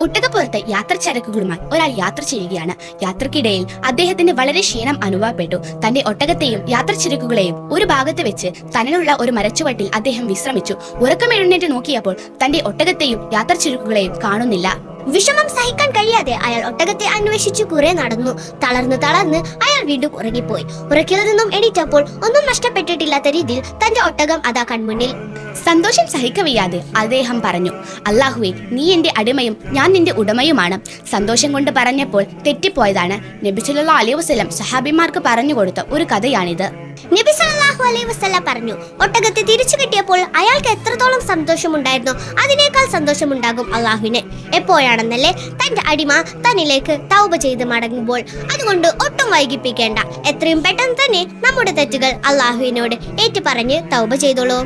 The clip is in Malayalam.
ഒട്ടകപ്പുറത്ത് യാത്രച്ചരക്കുകളുമായി ഒരാൾ യാത്ര ചെയ്യുകയാണ്. യാത്രക്കിടയിൽ അദ്ദേഹത്തിന് വളരെ ക്ഷീണം അനുഭവപ്പെട്ടു. തന്റെ ഒട്ടകത്തെയും യാത്രച്ചരക്കുകളെയും ഒരു ഭാഗത്ത് വെച്ച് തണലുള്ള ഒരു മരച്ചുവട്ടിൽ അദ്ദേഹം വിശ്രമിച്ചു. ഉറക്കമെഴുന്നേറ്റ് നോക്കിയപ്പോൾ തന്റെ ഒട്ടകത്തെയും യാത്രച്ചരക്കുകളെയും കാണുന്നില്ല. വിഷമം സഹിക്കാൻ കഴിയാതെ അയാൾ ഒട്ടകത്തെ അന്വേഷിച്ചു കുറെ നടന്നു. തളർന്ന് അയാൾ വീണ്ടും ഉറങ്ങിപ്പോയി. ഉറക്കിൽ നിന്നും എണീറ്റപ്പോൾ ഒന്നും നഷ്ടപ്പെട്ടിട്ടില്ലാത്ത രീതിയിൽ തന്റെ ഒട്ടകം അതാ കൺമുന്നിൽ. സന്തോഷം സഹിക്കവയ്യാതെ അദ്ദേഹം പറഞ്ഞു, അല്ലാഹുവേ, നീ എന്റെ അടിമയും ഞാൻ നിന്റെ ഉടമയുമാണ്. സന്തോഷം കൊണ്ട് പറഞ്ഞപ്പോൾ തെറ്റിപ്പോയതാണ്. നബി സല്ലല്ലാഹു അലൈഹി വസല്ലം സഹാബിമാർക്ക് പറഞ്ഞു കൊടുത്ത ഒരു കഥയാണിത്. നബി സല്ലല്ലാഹു അലൈഹി വസല്ലം പറഞ്ഞു, ഒട്ടകത്തെ തിരിച്ചു കിട്ടിയപ്പോൾ അയാൾക്ക് എത്രത്തോളം സന്തോഷമുണ്ടായിരുന്നോ അതിനേക്കാൾ സന്തോഷമുണ്ടാകും അള്ളാഹുവിന്. എപ്പോഴാണെന്നല്ലേ? തന്റെ അടിമ തന്നിലേക്ക് തൗബ ചെയ്ത് മടങ്ങുമ്പോൾ. അതുകൊണ്ട് ഒട്ടും വൈകിപ്പിക്കേണ്ട. എത്രയും പെട്ടെന്ന് തന്നെ നമ്മുടെ തെറ്റുകൾ അള്ളാഹുവിനോട് ഏറ്റുപറഞ്ഞ് തൗബ ചെയ്തോളൂ.